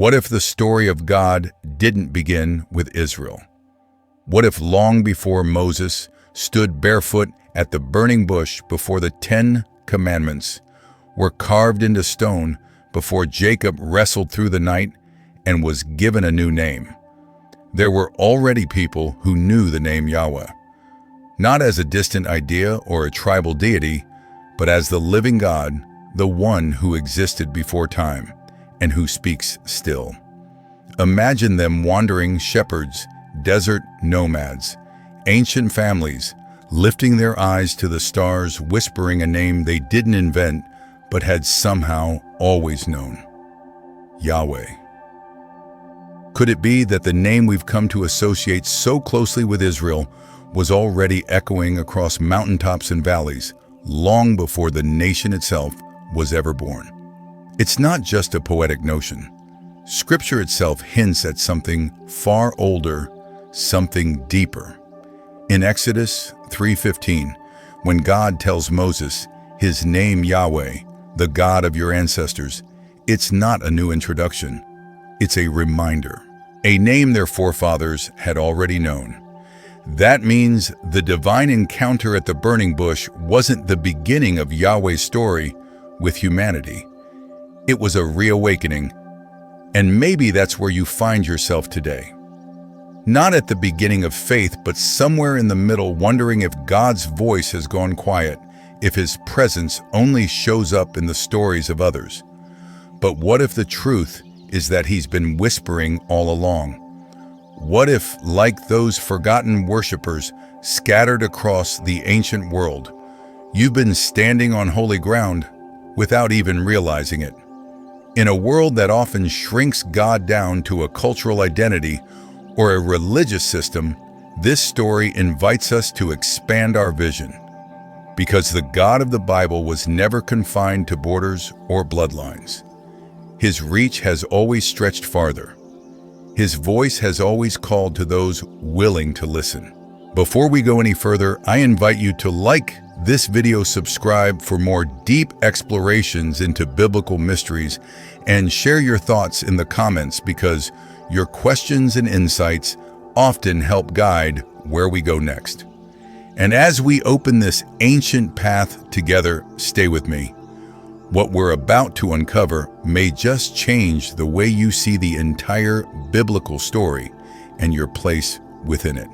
What if the story of God didn't begin with Israel? What if long before Moses stood barefoot at the burning bush before the 10 commandments were carved into stone, before Jacob wrestled through the night and was given a new name? There were already people who knew the name Yahweh, not as a distant idea or a tribal deity, but as the living God, the one who existed before time and who speaks still. Imagine them wandering shepherds, desert nomads, ancient families, lifting their eyes to the stars, whispering a name they didn't invent but had somehow always known: Yahweh. Could it be that the name we've come to associate so closely with Israel was already echoing across mountaintops and valleys long before the nation itself was ever born? It's not just a poetic notion. Scripture itself hints at something far older, something deeper. In Exodus 3:15, when God tells Moses his name Yahweh, the God of your ancestors, it's not a new introduction. It's a reminder, a name their forefathers had already known. That means the divine encounter at the burning bush wasn't the beginning of Yahweh's story with humanity. It was a reawakening, and maybe that's where you find yourself today. Not at the beginning of faith, but somewhere in the middle, wondering if God's voice has gone quiet, if His presence only shows up in the stories of others. But what if the truth is that He's been whispering all along? What if, like those forgotten worshipers scattered across the ancient world, you've been standing on holy ground without even realizing it? In a world that often shrinks God down to a cultural identity or a religious system, this story invites us to expand our vision. Because the God of the Bible was never confined to borders or bloodlines. His reach has always stretched farther. His voice has always called to those willing to listen. Before we go any further, I invite you to like this video, subscribe for more deep explorations into biblical mysteries, and share your thoughts in the comments, because your questions and insights often help guide where we go next. And as we open this ancient path together, stay with me. What we're about to uncover may just change the way you see the entire biblical story and your place within it.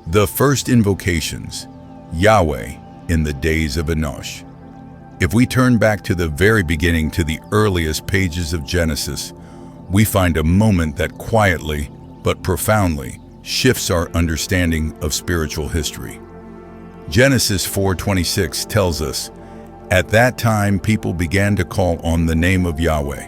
The first invocations, Yahweh in the days of Enosh. If we turn back to the very beginning, to the earliest pages of Genesis, we find a moment that quietly but profoundly shifts our understanding of spiritual history. Genesis 4:26 tells us, "At that time people began to call on the name of Yahweh."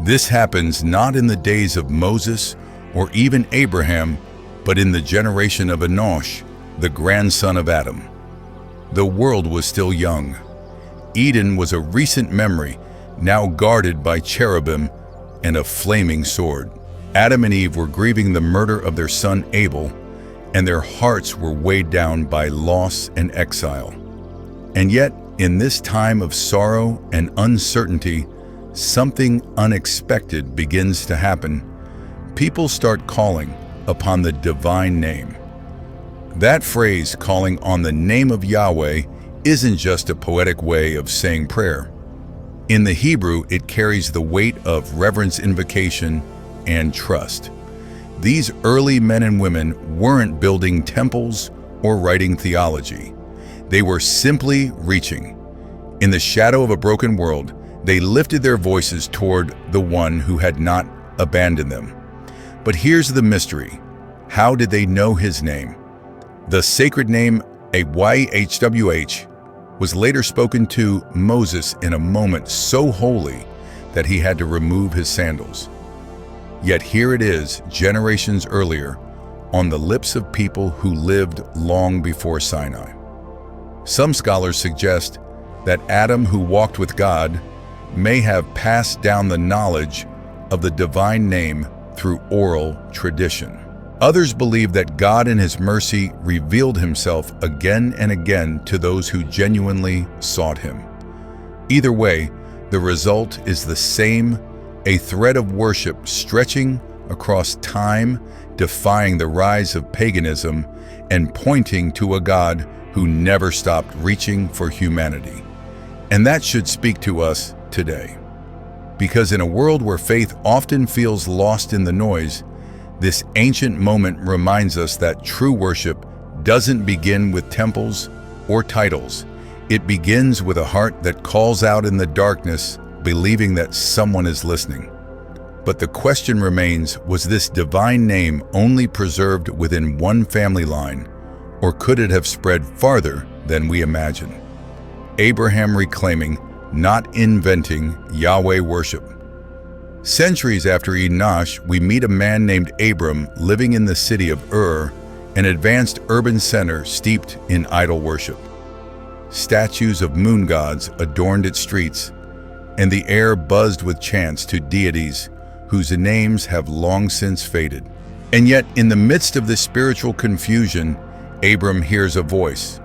This happens not in the days of Moses or even Abraham, but in the generation of Enosh, the grandson of Adam. The world was still young. Eden was a recent memory, now guarded by cherubim and a flaming sword. Adam and Eve were grieving the murder of their son Abel, and their hearts were weighed down by loss and exile. And yet, in this time of sorrow and uncertainty, something unexpected begins to happen. People start calling upon the divine name. That phrase, calling on the name of Yahweh, isn't just a poetic way of saying prayer. In the Hebrew, it carries the weight of reverence, invocation, and trust. These early men and women weren't building temples or writing theology. They were simply reaching. In the shadow of a broken world, they lifted their voices toward the one who had not abandoned them. But here's the mystery. How did they know his name? The sacred name, a YHWH, was later spoken to Moses in a moment so holy that he had to remove his sandals. Yet here it is, generations earlier, on the lips of people who lived long before Sinai. Some scholars suggest that Adam, who walked with God, may have passed down the knowledge of the divine name through oral tradition. Others believe that God in His mercy revealed Himself again and again to those who genuinely sought Him. Either way, the result is the same, a thread of worship stretching across time, defying the rise of paganism and pointing to a God who never stopped reaching for humanity. And that should speak to us today. Because in a world where faith often feels lost in the noise, this ancient moment reminds us that true worship doesn't begin with temples or titles. It begins with a heart that calls out in the darkness, believing that someone is listening. But the question remains, was this divine name only preserved within one family line, or could it have spread farther than we imagine? Abraham reclaiming, not inventing, Yahweh worship. Centuries after Enosh, we meet a man named Abram living in the city of Ur, an advanced urban center steeped in idol worship. Statues of moon gods adorned its streets, and the air buzzed with chants to deities whose names have long since faded. And yet, in the midst of this spiritual confusion, Abram hears a voice,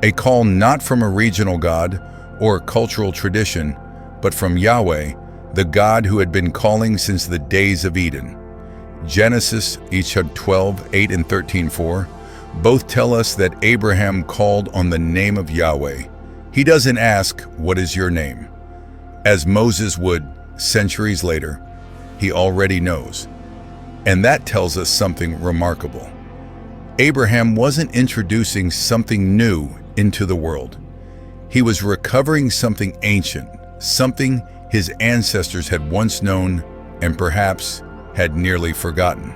a call not from a regional god or cultural tradition, but from Yahweh, the God who had been calling since the days of Eden. Genesis 12:8 and 13:4 both tell us that Abraham called on the name of Yahweh. He doesn't ask, "What is your name?" As Moses would centuries later. He already knows. And that tells us something remarkable. Abraham wasn't introducing something new into the world. He was recovering something ancient, something his ancestors had once known and perhaps had nearly forgotten.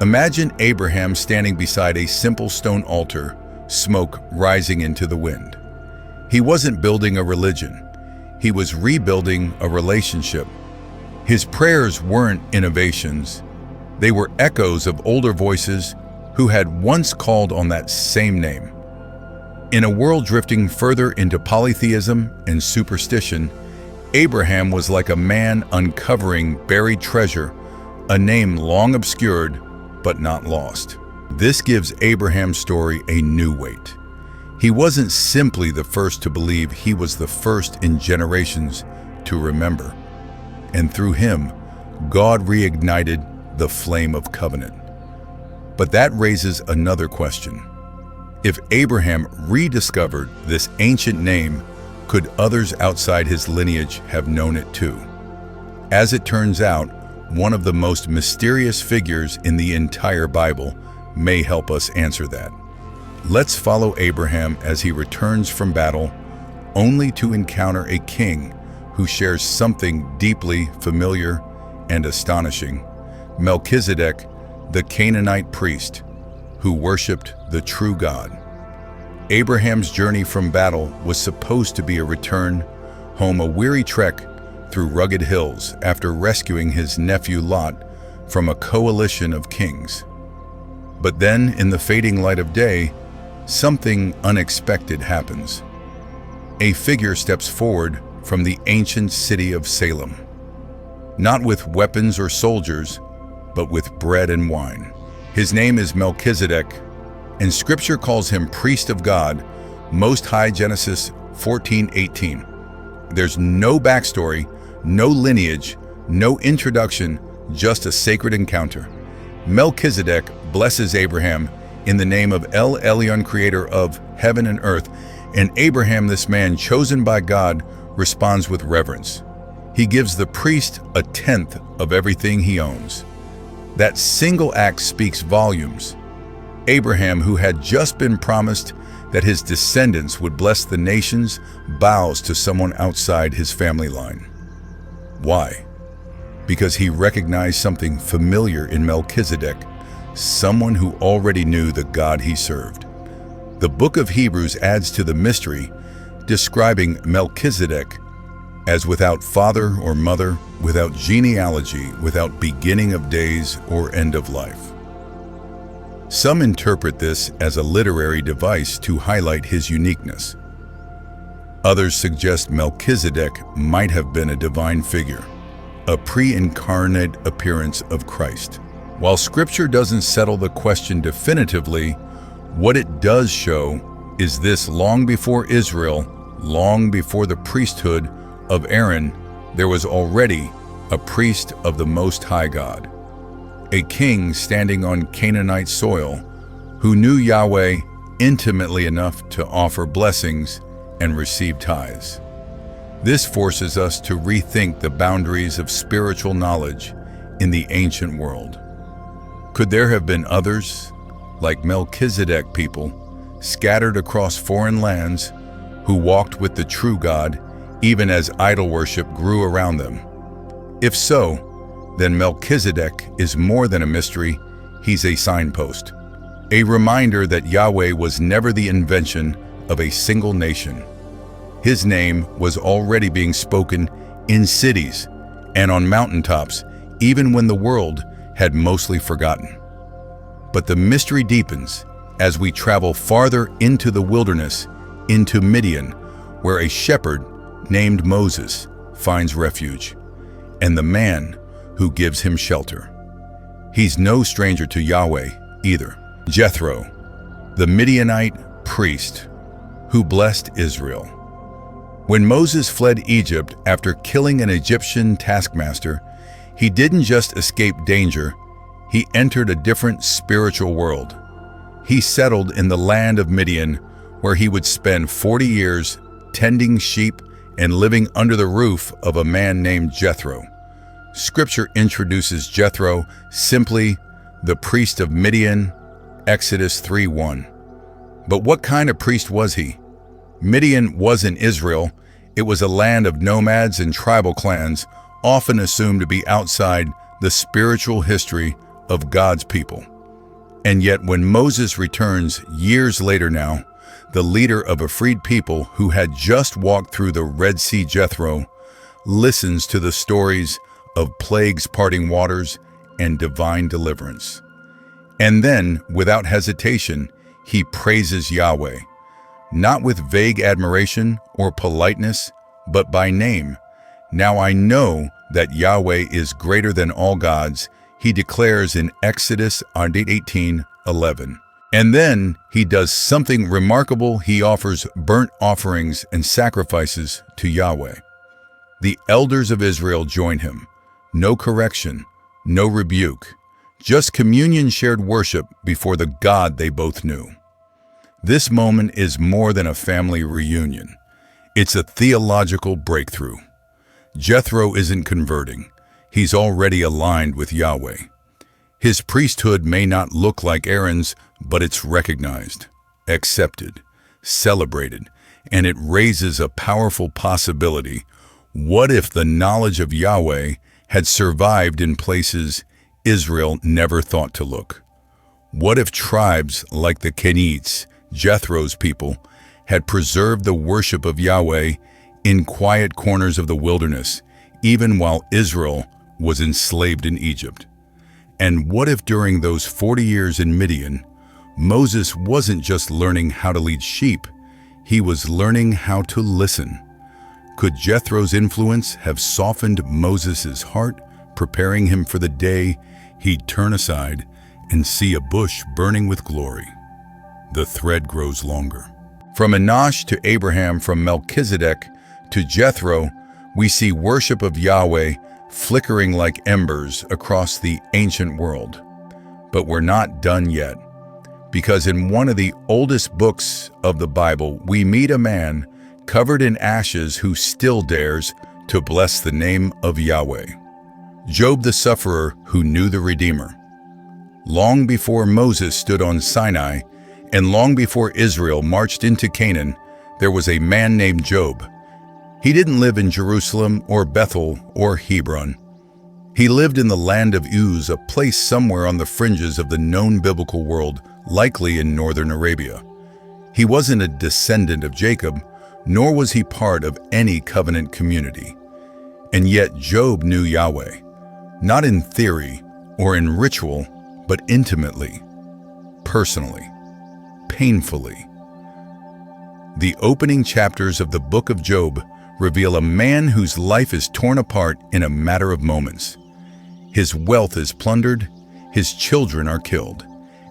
Imagine Abraham standing beside a simple stone altar, smoke rising into the wind. He wasn't building a religion. He was rebuilding a relationship. His prayers weren't innovations. They were echoes of older voices who had once called on that same name. In a world drifting further into polytheism and superstition, Abraham was like a man uncovering buried treasure, a name long obscured but not lost. This gives Abraham's story a new weight. He wasn't simply the first to believe, he was the first in generations to remember. And through him, God reignited the flame of covenant. But that raises another question. If Abraham rediscovered this ancient name, could others outside his lineage have known it too? As it turns out, one of the most mysterious figures in the entire Bible may help us answer that. Let's follow Abraham as he returns from battle, only to encounter a king who shares something deeply familiar and astonishing. Melchizedek, the Canaanite priest, who worshipped the true God. Abraham's journey from battle was supposed to be a return home, a weary trek through rugged hills after rescuing his nephew Lot from a coalition of kings. But then, in the fading light of day, something unexpected happens. A figure steps forward from the ancient city of Salem, not with weapons or soldiers, but with bread and wine. His name is Melchizedek, and Scripture calls him priest of God, Most High, Genesis 14:18. There's no backstory, no lineage, no introduction, just a sacred encounter. Melchizedek blesses Abraham in the name of El Elyon, creator of heaven and earth, and Abraham, this man chosen by God, responds with reverence. He gives the priest a tenth of everything he owns. That single act speaks volumes. Abraham, who had just been promised that his descendants would bless the nations, bows to someone outside his family line. Why? Because he recognized something familiar in Melchizedek, someone who already knew the God he served. The book of Hebrews adds to the mystery, describing Melchizedek as without father or mother, without genealogy, without beginning of days or end of life. Some interpret this as a literary device to highlight his uniqueness. Others suggest Melchizedek might have been a divine figure, a pre-incarnate appearance of Christ. While Scripture doesn't settle the question definitively, what it does show is this: long before Israel, long before the priesthood of Aaron, there was already a priest of the Most High God, a king standing on Canaanite soil who knew Yahweh intimately enough to offer blessings and receive tithes. This forces us to rethink the boundaries of spiritual knowledge in the ancient world. Could there have been others, like Melchizedek people, scattered across foreign lands, who walked with the true God even as idol worship grew around them? If so, then Melchizedek is more than a mystery, he's a signpost, a reminder that Yahweh was never the invention of a single nation. His name was already being spoken in cities and on mountaintops, even when the world had mostly forgotten. But the mystery deepens as we travel farther into the wilderness, into Midian, where a shepherd named Moses finds refuge, and the man who gives him shelter. He's no stranger to Yahweh either. Jethro, the Midianite priest who blessed Israel. When Moses fled Egypt after killing an Egyptian taskmaster, he didn't just escape danger, he entered a different spiritual world. He settled in the land of Midian, where he would spend 40 years tending sheep and living under the roof of a man named Jethro. Scripture introduces Jethro simply the priest of Midian, Exodus 3:1. But what kind of priest was he? Midian wasn't Israel. It was a land of nomads and tribal clans, often assumed to be outside the spiritual history of God's people. And yet when Moses returns years later now, the leader of a freed people who had just walked through the Red Sea, Jethro, listens to the stories of plagues parting waters and divine deliverance. And then, without hesitation, he praises Yahweh, not with vague admiration or politeness, but by name. Now I know that Yahweh is greater than all gods, he declares in Exodus 18:11. And then he does something remarkable. He offers burnt offerings and sacrifices to Yahweh. The elders of Israel join him. No correction, no rebuke, just communion, shared worship before the God they both knew. This moment is more than a family reunion. It's a theological breakthrough. Jethro isn't converting. He's already aligned with Yahweh. His priesthood may not look like Aaron's, but it's recognized, accepted, celebrated, and it raises a powerful possibility. What if the knowledge of Yahweh had survived in places Israel never thought to look? What if tribes like the Canaanites, Jethro's people, had preserved the worship of Yahweh in quiet corners of the wilderness, even while Israel was enslaved in Egypt? And what if during those 40 years in Midian, Moses wasn't just learning how to lead sheep, he was learning how to listen? Could Jethro's influence have softened Moses' heart, preparing him for the day he'd turn aside and see a bush burning with glory? The thread grows longer. From Enosh to Abraham, from Melchizedek to Jethro, we see worship of Yahweh flickering like embers across the ancient world. But we're not done yet, because in one of the oldest books of the Bible, we meet a man covered in ashes who still dares to bless the name of Yahweh. Job the sufferer who knew the Redeemer. Long before Moses stood on Sinai, and long before Israel marched into Canaan, there was a man named Job. He didn't live in Jerusalem or Bethel or Hebron. He lived in the land of Uz, a place somewhere on the fringes of the known biblical world, likely in northern Arabia. He wasn't a descendant of Jacob, nor was he part of any covenant community. And yet Job knew Yahweh, not in theory or in ritual, but intimately, personally, painfully. The opening chapters of the book of Job reveal a man whose life is torn apart in a matter of moments. His wealth is plundered, his children are killed,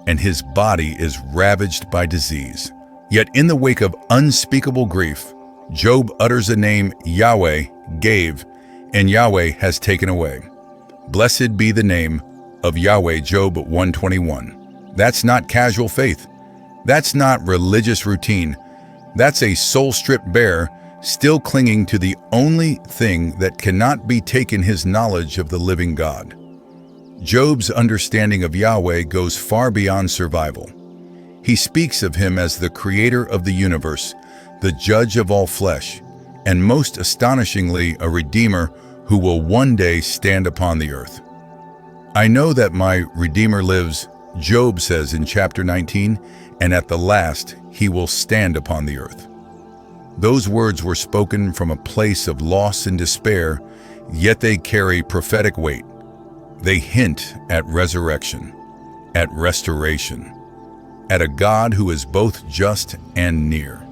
and his body is ravaged by disease. Yet in the wake of unspeakable grief, Job utters a name Yahweh gave, and Yahweh has taken away. Blessed be the name of Yahweh. Job 121. That's not casual faith. That's not religious routine. That's a soul-stripped bear still clinging to the only thing that cannot be taken, his knowledge of the living God. Job's understanding of Yahweh goes far beyond survival. He speaks of him as the creator of the universe, the judge of all flesh, and most astonishingly, a redeemer who will one day stand upon the earth. I know that my Redeemer lives, Job says in chapter 19, and at the last he will stand upon the earth. Those words were spoken from a place of loss and despair, yet they carry prophetic weight. They hint at resurrection, at restoration, at a God who is both just and near.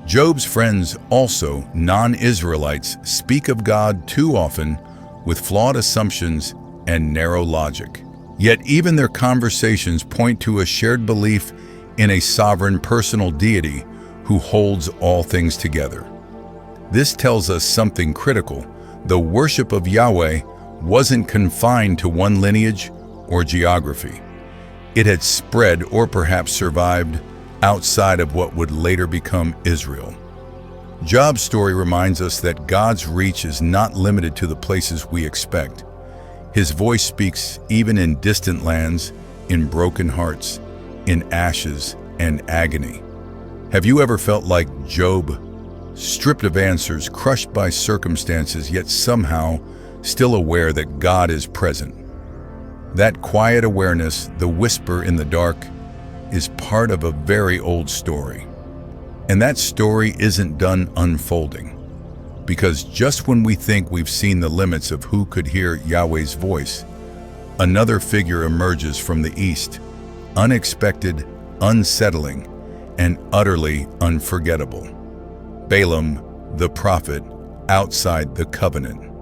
Job's friends, also non-Israelites, speak of God too often with flawed assumptions and narrow logic. Yet even their conversations point to a shared belief in a sovereign personal deity who holds all things together. This tells us something critical. The worship of Yahweh wasn't confined to one lineage or geography. It had spread, or perhaps survived, outside of what would later become Israel. Job's story reminds us that God's reach is not limited to the places we expect. His voice speaks even in distant lands, in broken hearts, in ashes and agony. Have you ever felt like Job, stripped of answers, crushed by circumstances, yet somehow still aware that God is present? That quiet awareness, the whisper in the dark, is part of a very old story. And that story isn't done unfolding. Because just when we think we've seen the limits of who could hear Yahweh's voice, another figure emerges from the east, unexpected, unsettling, and utterly unforgettable. Balaam, the prophet, outside the covenant.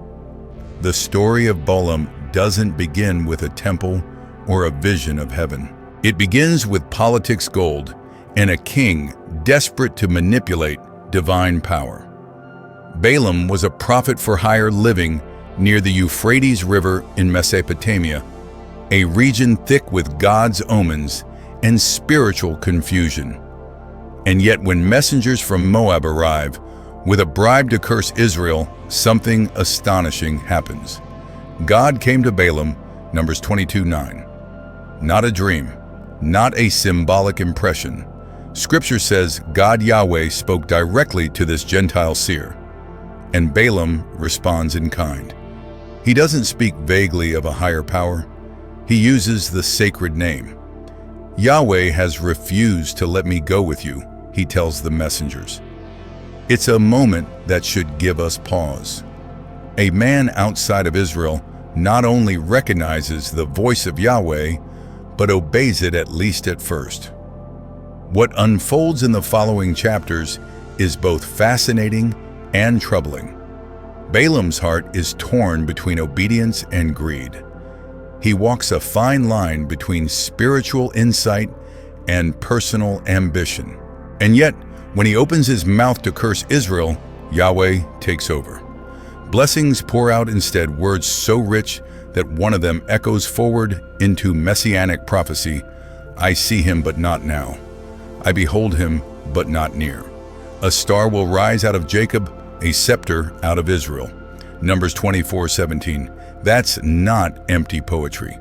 The story of Balaam doesn't begin with a temple or a vision of heaven. It begins with politics gold and a king desperate to manipulate divine power. Balaam was a prophet for hire living near the Euphrates River in Mesopotamia, a region thick with God's omens and spiritual confusion. And yet when messengers from Moab arrive with a bribe to curse Israel, something astonishing happens. God came to Balaam, Numbers 22:9. Not a dream, not a symbolic impression. Scripture says God Yahweh spoke directly to this Gentile seer, and Balaam responds in kind. He doesn't speak vaguely of a higher power. He uses the sacred name. Yahweh has refused to let me go with you, he tells the messengers. It's a moment that should give us pause. A man outside of Israel not only recognizes the voice of Yahweh, but obeys it, at least at first. What unfolds in the following chapters is both fascinating and troubling. Balaam's heart is torn between obedience and greed. He walks a fine line between spiritual insight and personal ambition. And yet, when he opens his mouth to curse Israel, Yahweh takes over. Blessings pour out instead, words so rich that one of them echoes forward into messianic prophecy. I see him, but not now. I behold him, but not near. A star will rise out of Jacob, a scepter out of Israel. Numbers 24:17. That's not empty poetry.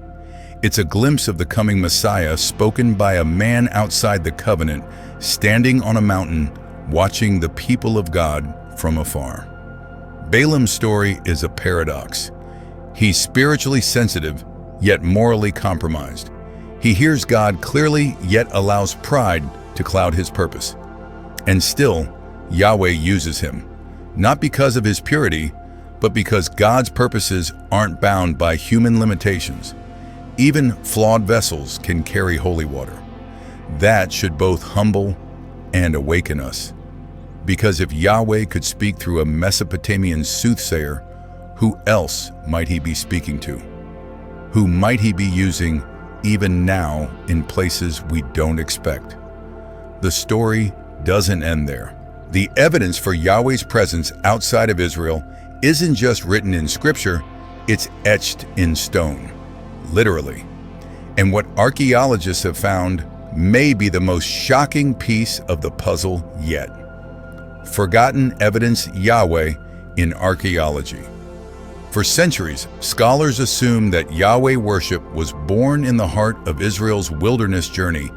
It's a glimpse of the coming Messiah spoken by a man outside the covenant, standing on a mountain, watching the people of God from afar. Balaam's story is a paradox. He's spiritually sensitive, yet morally compromised. He hears God clearly, yet allows pride to cloud his purpose. And still, Yahweh uses him, not because of his purity, but because God's purposes aren't bound by human limitations. Even flawed vessels can carry holy water. That should both humble and awaken us. Because if Yahweh could speak through a Mesopotamian soothsayer, who else might he be speaking to? Who might he be using even now in places we don't expect? The story doesn't end there. The evidence for Yahweh's presence outside of Israel isn't just written in Scripture, it's etched in stone, literally. And what archaeologists have found may be the most shocking piece of the puzzle yet. Forgotten evidence Yahweh in archaeology. For centuries, scholars assumed that Yahweh worship was born in the heart of Israel's wilderness journey,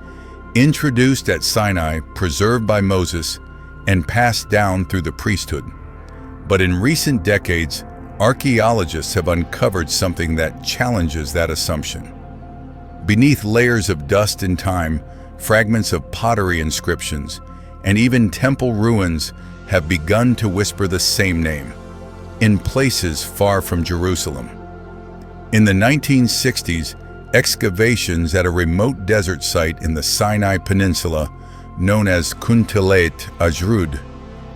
introduced at Sinai, preserved by Moses, and passed down through the priesthood. But in recent decades, archaeologists have uncovered something that challenges that assumption. Beneath layers of dust and time, fragments of pottery inscriptions, and even temple ruins have begun to whisper the same name, in places far from Jerusalem. In the 1960s, excavations at a remote desert site in the Sinai Peninsula, known as Kuntelet Ajrud,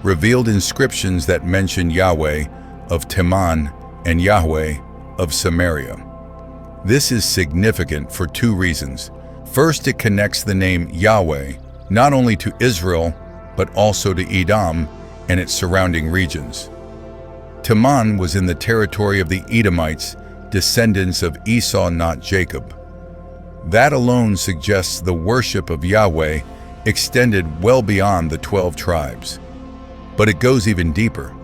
revealed inscriptions that mention Yahweh of Teman and Yahweh of Samaria. This is significant for two reasons. First, it connects the name Yahweh not only to Israel, but also to Edom and its surrounding regions. Teman was in the territory of the Edomites, descendants of Esau, not Jacob. That alone suggests the worship of Yahweh extended well beyond the 12 tribes. But it goes even deeper.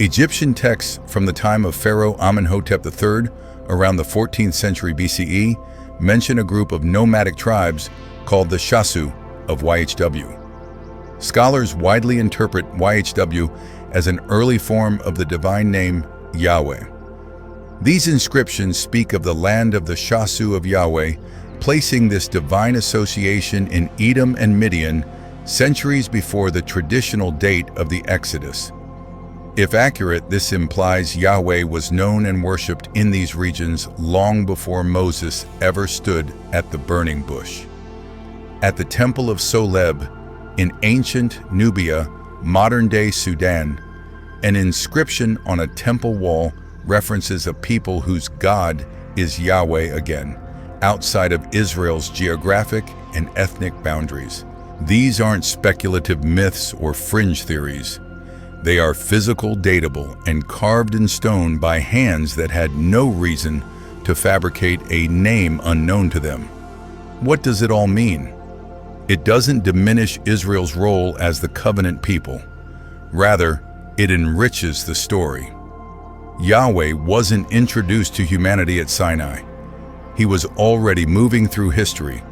Egyptian texts from the time of Pharaoh Amenhotep III, around the 14th century BCE, mention a group of nomadic tribes called the Shasu of YHW. Scholars widely interpret YHW as an early form of the divine name Yahweh. These inscriptions speak of the land of the Shasu of Yahweh, placing this divine association in Edom and Midian centuries before the traditional date of the Exodus. If accurate, this implies Yahweh was known and worshipped in these regions long before Moses ever stood at the burning bush. At the Temple of Soleb, in ancient Nubia, modern-day Sudan, an inscription on a temple wall references a people whose God is Yahweh again, outside of Israel's geographic and ethnic boundaries. These aren't speculative myths or fringe theories. They are physical, datable, and carved in stone by hands that had no reason to fabricate a name unknown to them. What does it all mean? It doesn't diminish Israel's role as the covenant people. Rather, it enriches the story. Yahweh wasn't introduced to humanity at Sinai. He was already moving through history,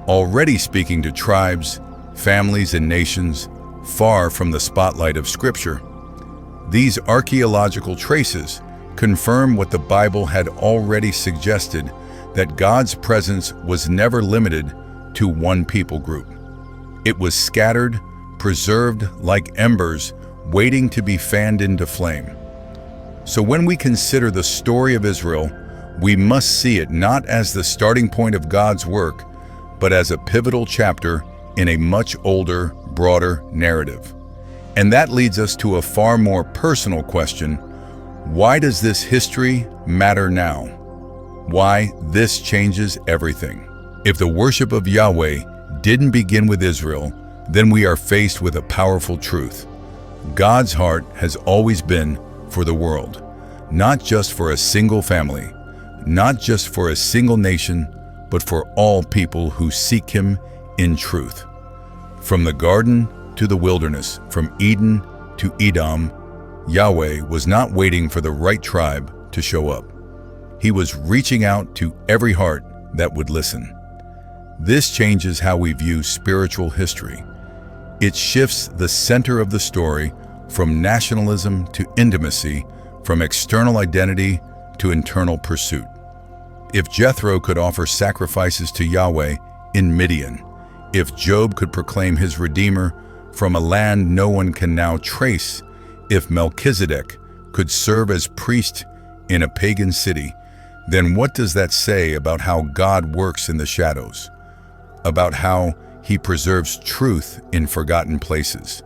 already speaking to tribes, families, and nations far from the spotlight of Scripture. These archaeological traces confirm what the Bible had already suggested, that God's presence was never limited to one people group. It was scattered, preserved like embers, waiting to be fanned into flame. So when we consider the story of Israel, we must see it not as the starting point of God's work, but as a pivotal chapter in a much older, broader narrative. And that leads us to a far more personal question. Why does this history matter now? Why this changes everything? If the worship of Yahweh didn't begin with Israel, then we are faced with a powerful truth. God's heart has always been for the world, not just for a single family, not just for a single nation, but for all people who seek Him in truth. From the garden to the wilderness, from Eden to Edom, Yahweh was not waiting for the right tribe to show up. He was reaching out to every heart that would listen. This changes how we view spiritual history. It shifts the center of the story from nationalism to intimacy, from external identity to internal pursuit. If Jethro could offer sacrifices to Yahweh in Midian, if Job could proclaim his Redeemer from a land no one can now trace, if Melchizedek could serve as priest in a pagan city, then what does that say about how God works in the shadows? About how He preserves truth in forgotten places?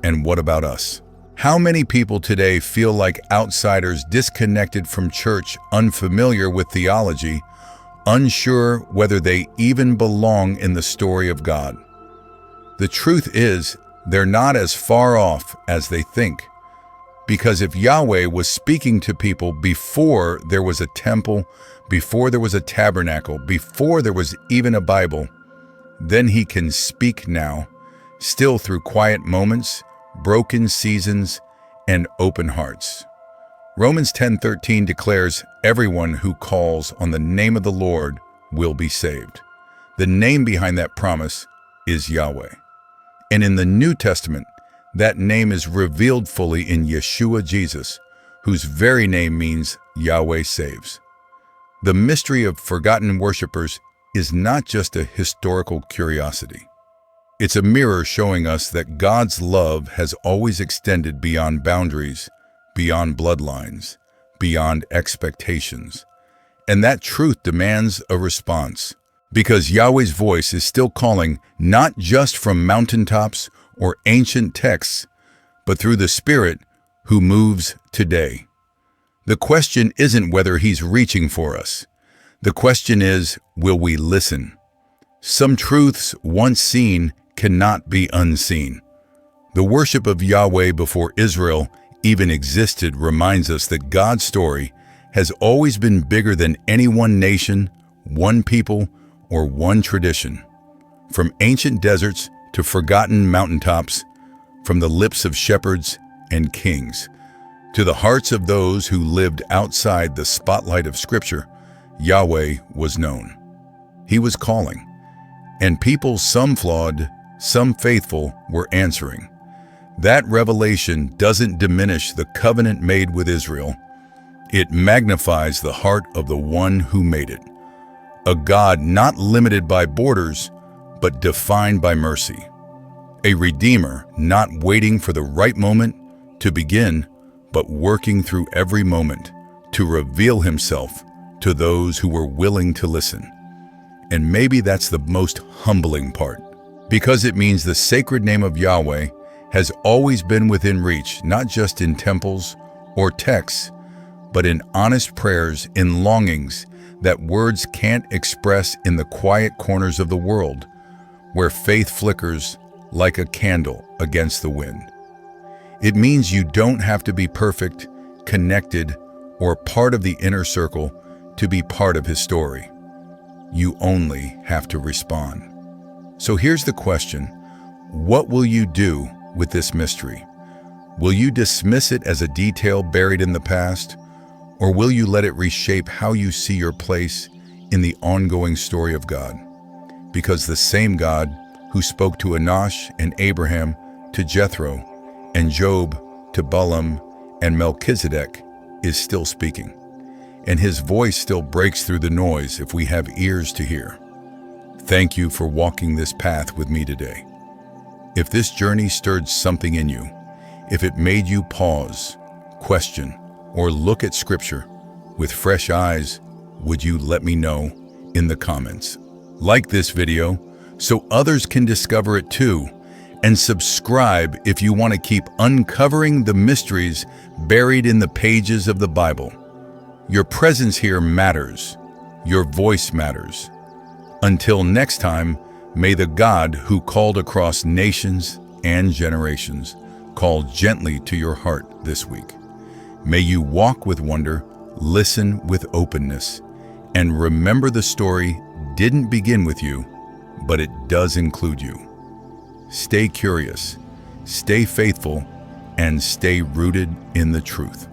And what about us? How many people today feel like outsiders, disconnected from church, unfamiliar with theology, unsure whether they even belong in the story of God? The truth is, they're not as far off as they think. Because if Yahweh was speaking to people before there was a temple, before there was a tabernacle, before there was even a Bible, then he can speak now, still through quiet moments, broken seasons, and open hearts. Romans 10:13 declares, "Everyone who calls on the name of the Lord will be saved." The name behind that promise is Yahweh. And in the New Testament, that name is revealed fully in Yeshua Jesus, whose very name means Yahweh saves. The mystery of forgotten worshipers is not just a historical curiosity. It's a mirror showing us that God's love has always extended beyond boundaries, beyond bloodlines, beyond expectations. And that truth demands a response, because Yahweh's voice is still calling not just from mountaintops or ancient texts, but through the Spirit who moves today. The question isn't whether He's reaching for us. The question is, will we listen? Some truths once seen cannot be unseen. The worship of Yahweh before Israel even existed reminds us that God's story has always been bigger than any one nation, one people, or one tradition. From ancient deserts to forgotten mountaintops, from the lips of shepherds and kings, to the hearts of those who lived outside the spotlight of Scripture, Yahweh was known. He was calling, and people, some flawed, some faithful, were answering. That revelation doesn't diminish the covenant made with Israel. It magnifies the heart of the one who made it. A God not limited by borders, but defined by mercy. A Redeemer not waiting for the right moment to begin, but working through every moment to reveal Himself to those who were willing to listen. And maybe that's the most humbling part, because it means the sacred name of Yahweh has always been within reach, not just in temples or texts, but in honest prayers, in longings that words can't express, in the quiet corners of the world, where faith flickers like a candle against the wind. It means you don't have to be perfect, connected, or part of the inner circle to be part of His story. You only have to respond. So here's the question: what will you do with this mystery? Will you dismiss it as a detail buried in the past, or will you let it reshape how you see your place in the ongoing story of God? Because the same God who spoke to Enosh and Abraham, to Jethro, and Job, to Balaam, and Melchizedek is still speaking. And His voice still breaks through the noise if we have ears to hear. Thank you for walking this path with me today. If this journey stirred something in you, if it made you pause, question, or look at Scripture with fresh eyes, would you let me know in the comments? Like this video so others can discover it too, and subscribe if you want to keep uncovering the mysteries buried in the pages of the Bible. Your presence here matters. Your voice matters. Until next time, may the God who called across nations and generations call gently to your heart this week. May you walk with wonder, listen with openness, and remember the story didn't begin with you, but it does include you. Stay curious, stay faithful, and stay rooted in the truth.